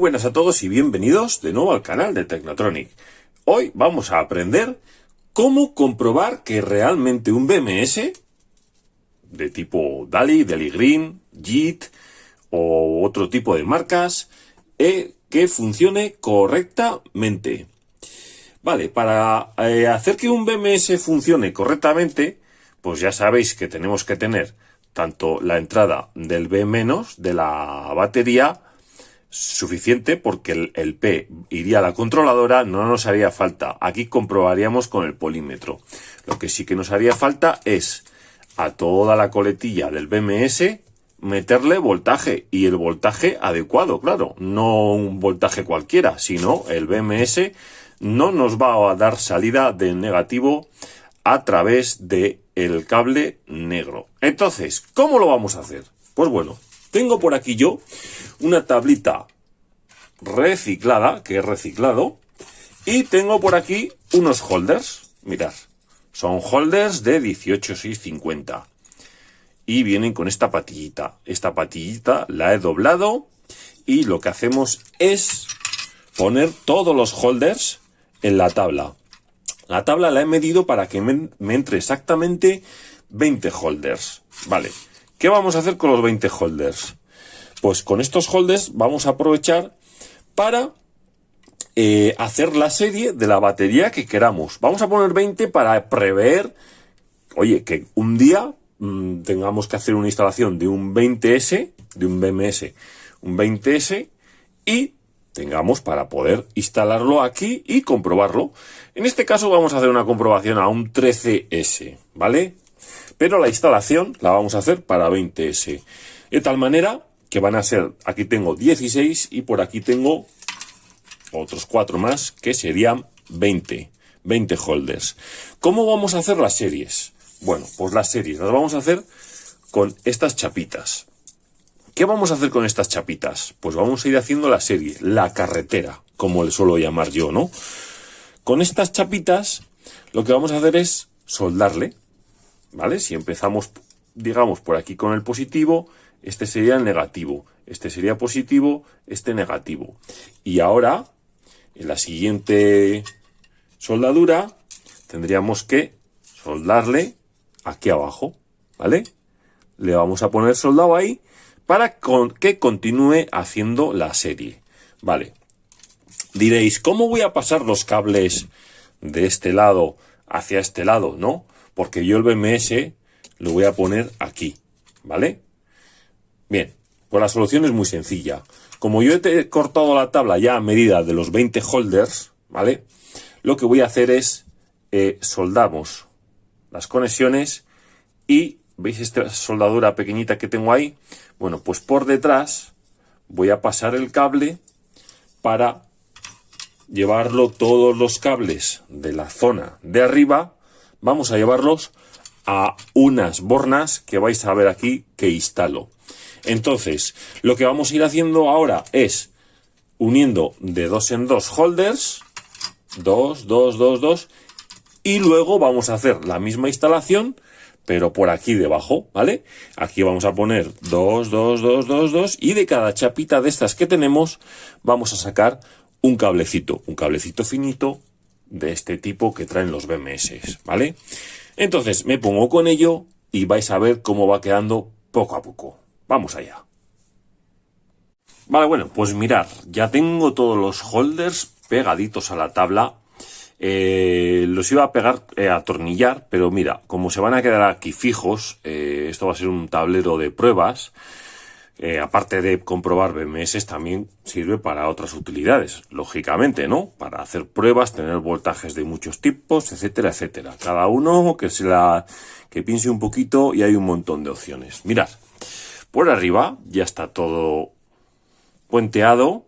buenas a todos y bienvenidos de nuevo al canal de Technotronic. Hoy vamos a aprender cómo comprobar que realmente un BMS de tipo DALI, DALI-Green, JIT o otro tipo de marcas que funcione correctamente. Vale, para hacer que un BMS funcione correctamente, pues ya sabéis que tenemos que tener tanto la entrada del B- de la batería suficiente, porque el P iría a la controladora, no nos haría falta. Aquí comprobaríamos con el polímetro. Lo que sí que nos haría falta es a toda la coletilla del BMS meterle voltaje, y el voltaje adecuado, claro, no un voltaje cualquiera, sino el BMS no nos va a dar salida de negativo a través de el cable negro. Entonces, ¿cómo lo vamos a hacer? Pues bueno, tengo por aquí yo una tablita reciclada, que he reciclado, y tengo por aquí unos holders. Mirad, son holders de 18650 y vienen con esta patillita. Esta patillita la he doblado y lo que hacemos es poner todos los holders en la tabla. La tabla la he medido para que me entre exactamente 20 holders. Vale, ¿qué vamos a hacer con los 20 holders? Pues con estos holders vamos a aprovechar para hacer la serie de la batería que queramos. Vamos a poner 20 para prever, oye, que un día tengamos que hacer una instalación de un 20S, de un BMS, un 20S, y tengamos para poder instalarlo aquí y comprobarlo. En este caso vamos a hacer una comprobación a un 13S, ¿vale? Pero la instalación la vamos a hacer para 20S. De tal manera que van a ser, aquí tengo 16 y por aquí tengo otros 4 más, que serían 20 holders. ¿Cómo vamos a hacer las series? Bueno, pues las series las vamos a hacer con estas chapitas. ¿Qué vamos a hacer con estas chapitas? Pues vamos a ir haciendo la serie, la carretera, como le suelo llamar yo, ¿no? Con estas chapitas lo que vamos a hacer es soldarle, ¿vale? Si empezamos, digamos, por aquí con el positivo, este sería el negativo, este sería positivo, este negativo. Y ahora, en la siguiente soldadura, tendríamos que soldarle aquí abajo, ¿vale? Le vamos a poner soldado ahí para que continúe haciendo la serie. Vale. Diréis, ¿cómo voy a pasar los cables de este lado hacia este lado? No, porque yo el BMS lo voy a poner aquí, ¿vale? Bien, pues la solución es muy sencilla. Como yo he cortado la tabla ya a medida de los 20 holders, ¿vale? Lo que voy a hacer es soldamos las conexiones y, ¿veis esta soldadura pequeñita que tengo ahí? Bueno, pues por detrás voy a pasar el cable para llevarlo, todos los cables de la zona de arriba, vamos a llevarlos a unas bornas que vais a ver aquí que instalo. Entonces, lo que vamos a ir haciendo ahora es uniendo de 2 en 2 holders, 2, 2, 2, 2, y luego vamos a hacer la misma instalación, pero por aquí debajo, ¿vale? Aquí vamos a poner 2, 2, 2, 2, 2, y de cada chapita de estas que tenemos vamos a sacar un cablecito finito de este tipo que traen los BMS, ¿vale? Entonces me pongo con ello y vais a ver cómo va quedando poco a poco. Vamos allá. Vale, bueno, pues mirad, ya tengo todos los holders pegaditos a la tabla. Los iba a pegar, a atornillar, pero mira, como se van a quedar aquí fijos, esto va a ser un tablero de pruebas. Aparte de comprobar BMS, también sirve para otras utilidades, lógicamente, ¿no? Para hacer pruebas, tener voltajes de muchos tipos, etcétera, etcétera. Cada uno que piense un poquito, y hay un montón de opciones. Mirad, por arriba ya está todo puenteado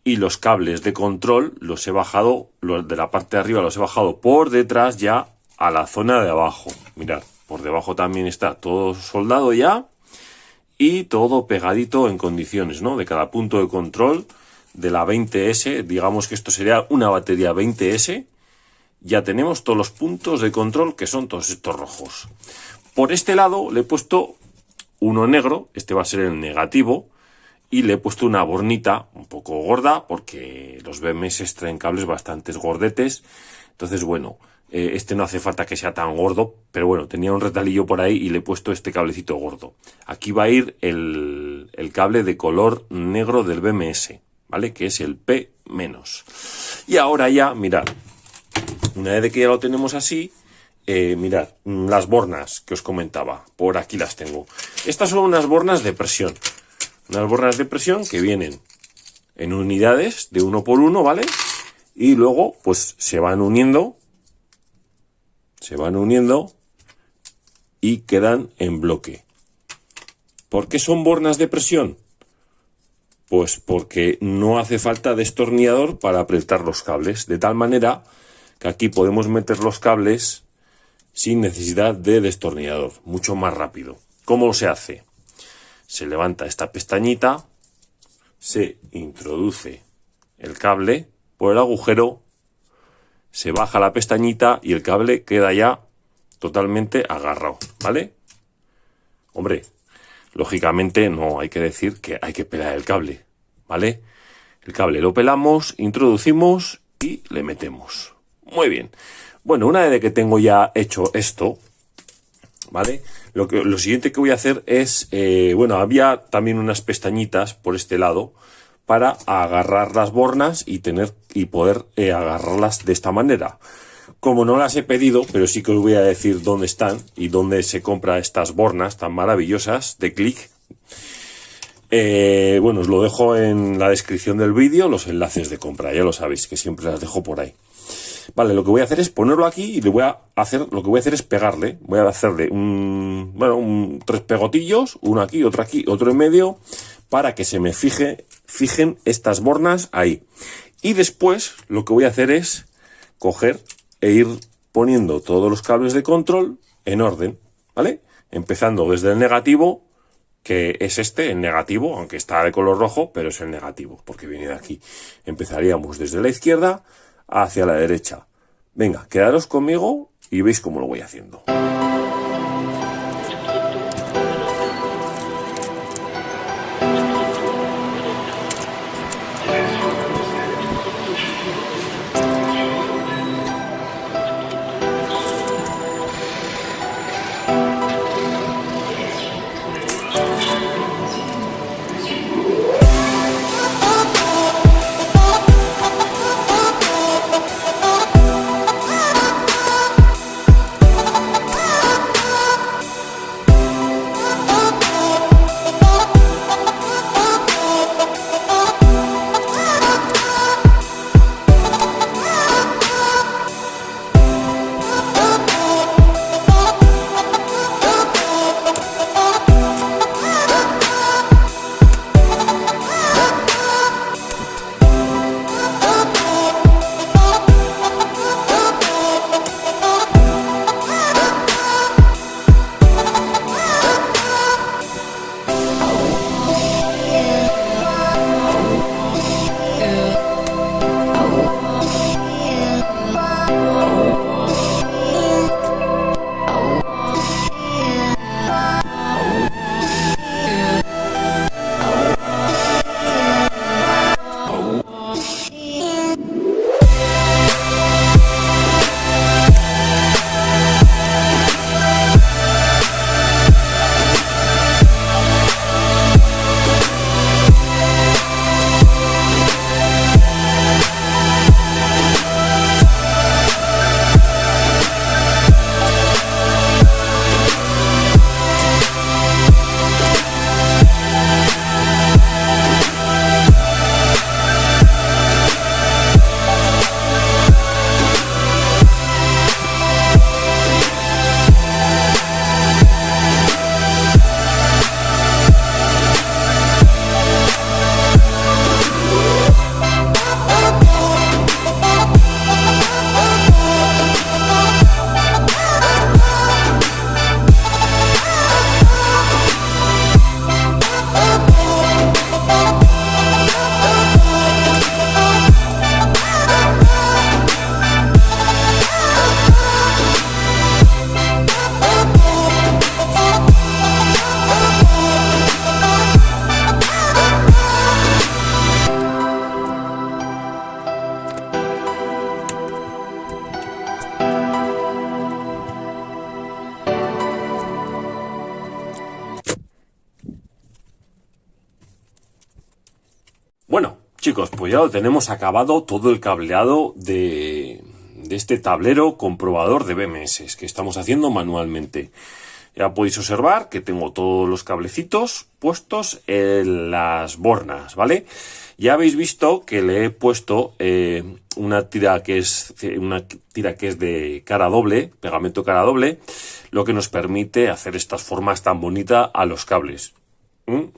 y los cables de control los he bajado, los de la parte de arriba los he bajado por detrás ya a la zona de abajo. Mirad, por debajo también está todo soldado ya y todo pegadito en condiciones, ¿no? De cada punto de control de la 20S, digamos que esto sería una batería 20S, ya tenemos todos los puntos de control que son todos estos rojos. Por este lado le he puesto uno negro, este va a ser el negativo, y le he puesto una bornita un poco gorda porque los BMS traen cables bastante gordetes. Entonces, bueno, este no hace falta que sea tan gordo, pero bueno, tenía un retalillo por ahí y le he puesto este cablecito gordo. Aquí va a ir el cable de color negro del BMS, ¿vale? Que es el P-. Y ahora ya, mirad, una vez que ya lo tenemos así, mirad, las bornas que os comentaba, por aquí las tengo. Estas son unas bornas de presión. Unas bornas de presión que vienen en unidades de 1 por 1, ¿vale? Y luego, pues, se van uniendo y quedan en bloque. ¿Por qué son bornas de presión? Pues porque no hace falta destornillador para apretar los cables, de tal manera que aquí podemos meter los cables sin necesidad de destornillador, mucho más rápido. ¿Cómo se hace? Se levanta esta pestañita, se introduce el cable por el agujero, se baja la pestañita y el cable queda ya totalmente agarrado, ¿vale? Hombre, lógicamente no hay que decir que hay que pelar el cable, ¿vale? El cable lo pelamos, introducimos y le metemos. Muy bien. Bueno, una vez que tengo ya hecho esto, ¿vale? Lo siguiente que voy a hacer es, bueno, había también unas pestañitas por este lado para agarrar las bornas y poder agarrarlas de esta manera. Como no las he pedido, pero sí que os voy a decir dónde están y dónde se compra estas bornas tan maravillosas de Click. Bueno, os lo dejo en la descripción del vídeo, los enlaces de compra, ya lo sabéis, que siempre las dejo por ahí. Vale, lo que voy a hacer es ponerlo aquí y lo que voy a hacer es pegarle. Voy a hacerle tres pegotillos, uno aquí, otro en medio, para que se me fijen estas bornas ahí. Y después lo que voy a hacer es coger e ir poniendo todos los cables de control en orden, ¿vale? Empezando desde el negativo, que es el negativo, aunque está de color rojo, pero es el negativo, porque viene de aquí. Empezaríamos desde la izquierda hacia la derecha. Venga, quedaros conmigo y veis cómo lo voy haciendo. Chicos, pues ya lo tenemos acabado todo el cableado de este tablero comprobador de BMS que estamos haciendo manualmente. Ya podéis observar que tengo todos los cablecitos puestos en las bornas, ¿vale? Ya habéis visto que le he puesto una tira que es de cara doble, pegamento cara doble, lo que nos permite hacer estas formas tan bonitas a los cables.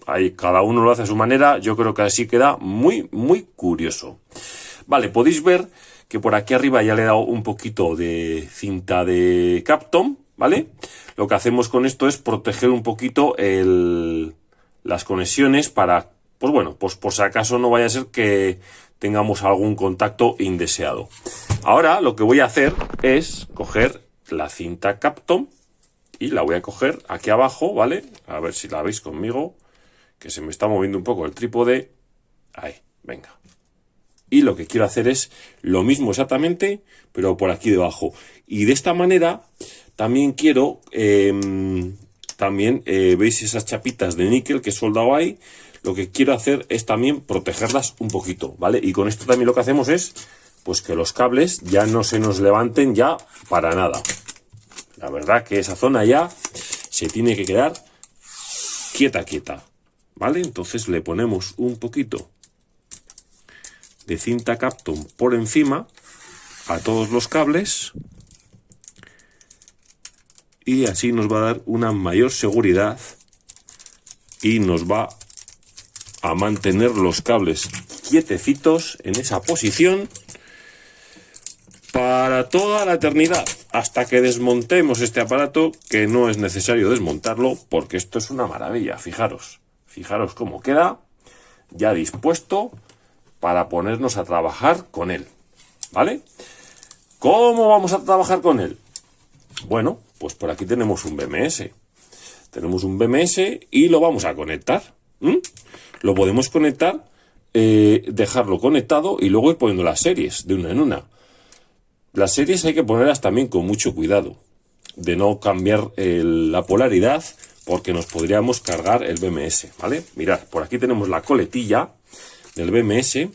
Ahí cada uno lo hace a su manera, yo creo que así queda muy, muy curioso. Vale, podéis ver que por aquí arriba ya le he dado un poquito de cinta de Kapton, ¿vale? Lo que hacemos con esto es proteger un poquito las conexiones para, pues bueno, pues por si acaso no vaya a ser que tengamos algún contacto indeseado. Ahora lo que voy a hacer es coger la cinta Kapton y la voy a coger aquí abajo, ¿vale? A ver si la veis conmigo, que se me está moviendo un poco el trípode. Ahí, venga. Y lo que quiero hacer es lo mismo exactamente, pero por aquí debajo. Y de esta manera también quiero, veis esas chapitas de níquel que he soldado ahí. Lo que quiero hacer es también protegerlas un poquito, ¿vale? Y con esto también lo que hacemos es, pues que los cables ya no se nos levanten ya para nada. La verdad que esa zona ya se tiene que quedar quieta, ¿vale? Entonces le ponemos un poquito de cinta Kapton por encima a todos los cables y así nos va a dar una mayor seguridad y nos va a mantener los cables quietecitos en esa posición para toda la eternidad, hasta que desmontemos este aparato, que no es necesario desmontarlo porque esto es una maravilla. Fijaros cómo queda ya dispuesto para ponernos a trabajar con él, ¿vale? ¿Cómo vamos a trabajar con él? Bueno, pues por aquí tenemos un BMS. Tenemos un BMS y lo vamos a conectar. Lo podemos conectar, dejarlo conectado y luego ir poniendo las series de una en una. Las series hay que ponerlas también con mucho cuidado, de no cambiar la polaridad porque nos podríamos cargar el BMS, ¿vale? Mirad, por aquí tenemos la coletilla del BMS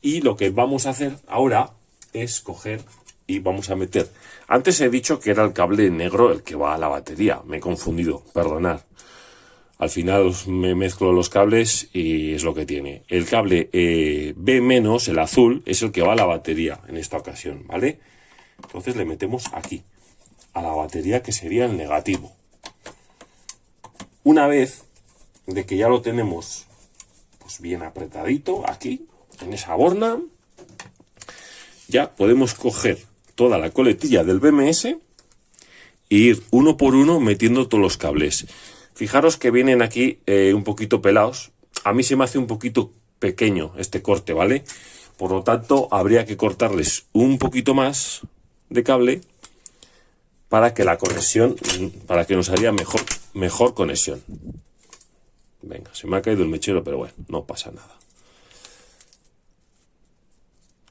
y lo que vamos a hacer ahora es coger y vamos a meter. Antes he dicho que era el cable negro el que va a la batería, me he confundido, perdonad. Al final me mezclo los cables y es lo que tiene. El cable B-, el azul, es el que va a la batería en esta ocasión, ¿vale? Entonces le metemos aquí, a la batería, que sería el negativo. Una vez de que ya lo tenemos pues bien apretadito aquí, en esa borna, ya podemos coger toda la coletilla del BMS e ir uno por uno metiendo todos los cables. Fijaros que vienen aquí un poquito pelados. A mí se me hace un poquito pequeño este corte, ¿vale? Por lo tanto, habría que cortarles un poquito más de cable para que la conexión, para que nos haría mejor conexión. Venga, se me ha caído el mechero, pero bueno, no pasa nada.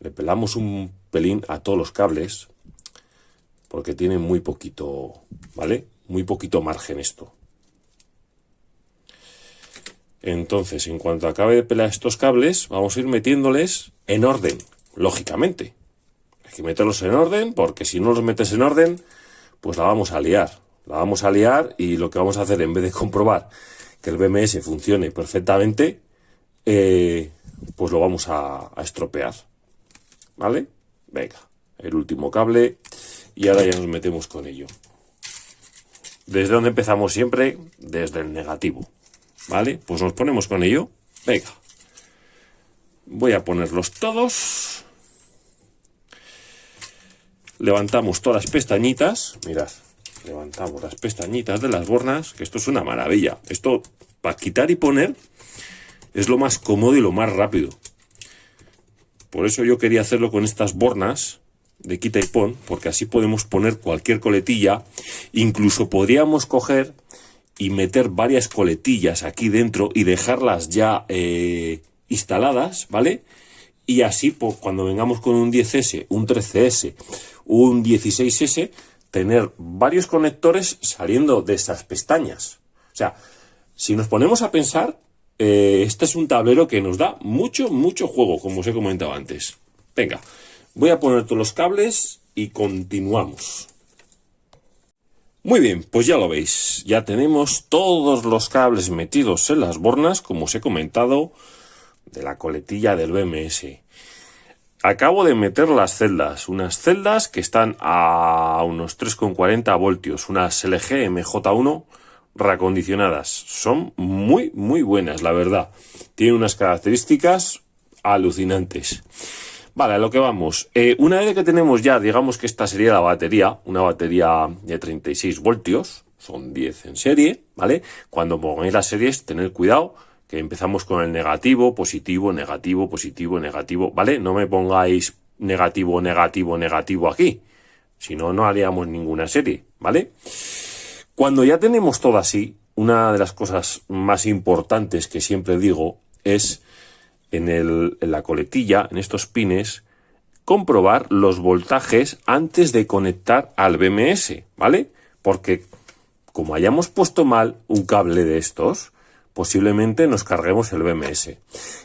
Le pelamos un pelín a todos los cables porque tiene muy poquito, ¿vale? Muy poquito margen esto. Entonces, en cuanto acabe de pelar estos cables, vamos a ir metiéndoles en orden, lógicamente. Hay que meterlos en orden, porque si no los metes en orden, pues la vamos a liar. La vamos a liar y lo que vamos a hacer, en vez de comprobar que el BMS funcione perfectamente, pues lo vamos a estropear. ¿Vale? Venga, el último cable y ahora ya nos metemos con ello. ¿Desde dónde empezamos siempre? Desde el negativo. ¿Vale? Pues nos ponemos con ello. Venga. Voy a ponerlos todos. Levantamos todas las pestañitas. Mirad. Levantamos las pestañitas de las bornas. Que esto es una maravilla. Esto, para quitar y poner, es lo más cómodo y lo más rápido. Por eso yo quería hacerlo con estas bornas de quita y pon. Porque así podemos poner cualquier coletilla. Incluso podríamos coger y meter varias coletillas aquí dentro y dejarlas ya instaladas, ¿vale? Y así, pues, cuando vengamos con un 10S, un 13S, un 16S, tener varios conectores saliendo de estas pestañas. O sea, si nos ponemos a pensar, este es un tablero que nos da mucho juego, como os he comentado antes. Venga, voy a poner todos los cables y continuamos. Muy bien, pues ya lo veis, ya tenemos todos los cables metidos en las bornas, como os he comentado, de la coletilla del BMS. Acabo de meter las celdas, unas celdas que están a unos 3,40 voltios, unas LG MJ1 reacondicionadas. Son muy buenas, la verdad. Tienen unas características alucinantes. Vale, a lo que vamos. Una vez que tenemos ya, digamos que esta sería la batería, una batería de 36 voltios, son 10 en serie, ¿vale? Cuando pongáis las series, tened cuidado, que empezamos con el negativo, positivo, negativo, positivo, negativo, ¿vale? No me pongáis negativo, negativo, negativo aquí, si no, no haríamos ninguna serie, ¿vale? Cuando ya tenemos todo así, una de las cosas más importantes que siempre digo es en la coletilla, en estos pines, comprobar los voltajes antes de conectar al BMS, ¿vale? Porque como hayamos puesto mal un cable de estos, posiblemente nos carguemos el BMS.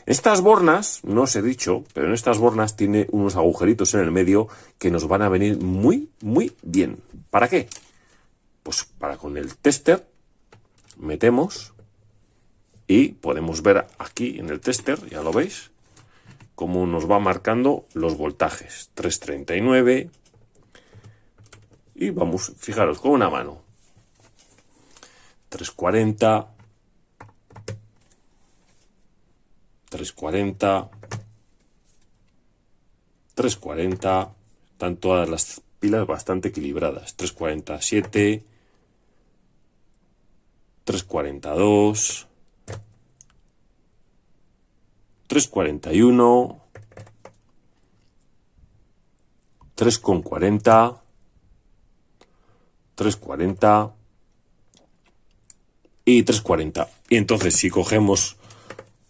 Estas bornas, no os he dicho, pero en estas bornas tiene unos agujeritos en el medio que nos van a venir muy bien. ¿Para qué? Pues para con el tester metemos y podemos ver aquí en el tester, ya lo veis, cómo nos va marcando los voltajes. 339 y vamos, fijaros, con una mano. 340, 340, 340, están todas las pilas bastante equilibradas. 347, 342, 341, 3,40, 340 y 340. Y entonces si cogemos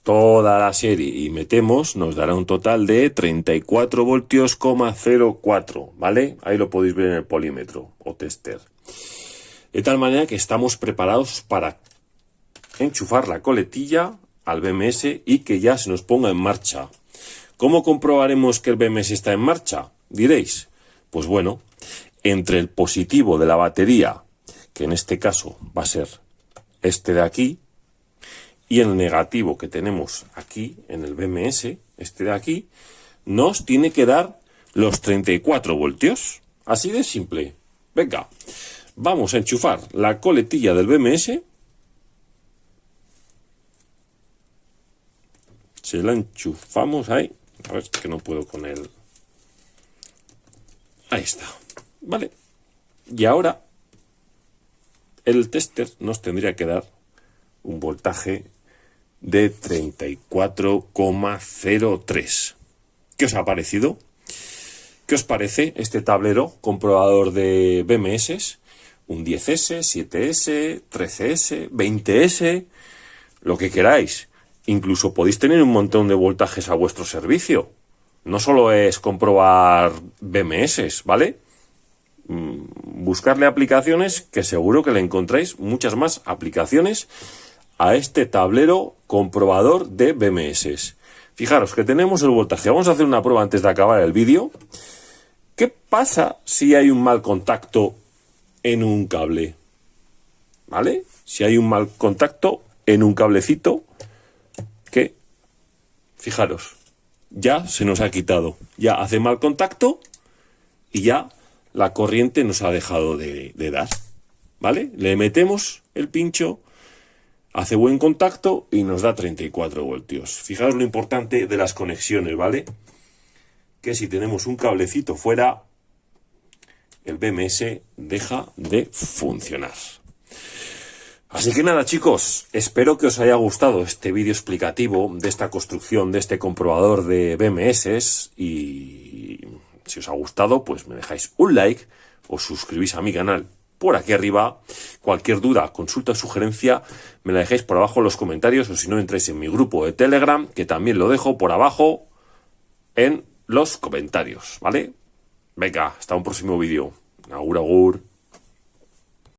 toda la serie y metemos, nos dará un total de 34 voltios,04, ¿vale? Ahí lo podéis ver en el polímetro o tester. De tal manera que estamos preparados para enchufar la coletilla al BMS y que ya se nos ponga en marcha. ¿Cómo comprobaremos que el BMS está en marcha? Diréis, pues bueno, entre el positivo de la batería, que en este caso va a ser este de aquí, y el negativo que tenemos aquí en el BMS, este de aquí, nos tiene que dar los 34 voltios. Así de simple. Venga, vamos a enchufar la coletilla del BMS. Se la enchufamos ahí. A ver, que no puedo con él. Ahí está. Vale. Y ahora el tester nos tendría que dar un voltaje de 34,03. ¿Qué os ha parecido? ¿Qué os parece este tablero comprobador de BMS? Un 10S, 7S, 13S, 20S, lo que queráis. Incluso podéis tener un montón de voltajes a vuestro servicio. No solo es comprobar BMS, ¿vale? Buscarle aplicaciones, que seguro que le encontráis muchas más aplicaciones a este tablero comprobador de BMS. Fijaros que tenemos el voltaje. Vamos a hacer una prueba antes de acabar el vídeo. ¿Qué pasa si hay un mal contacto en un cable? ¿Vale? Si hay un mal contacto en un cablecito, que, fijaros, ya se nos ha quitado. Ya hace mal contacto y ya la corriente nos ha dejado de dar. ¿Vale? Le metemos el pincho, hace buen contacto y nos da 34 voltios. Fijaros lo importante de las conexiones, ¿vale? Que si tenemos un cablecito fuera, el BMS deja de funcionar. Así que nada, chicos, espero que os haya gustado este vídeo explicativo de esta construcción, de este comprobador de BMS, y si os ha gustado, pues me dejáis un like, os suscribís a mi canal por aquí arriba. Cualquier duda, consulta o sugerencia, me la dejáis por abajo en los comentarios, o si no, entráis en mi grupo de Telegram, que también lo dejo por abajo en los comentarios, ¿vale? Venga, hasta un próximo vídeo. Agur, agur.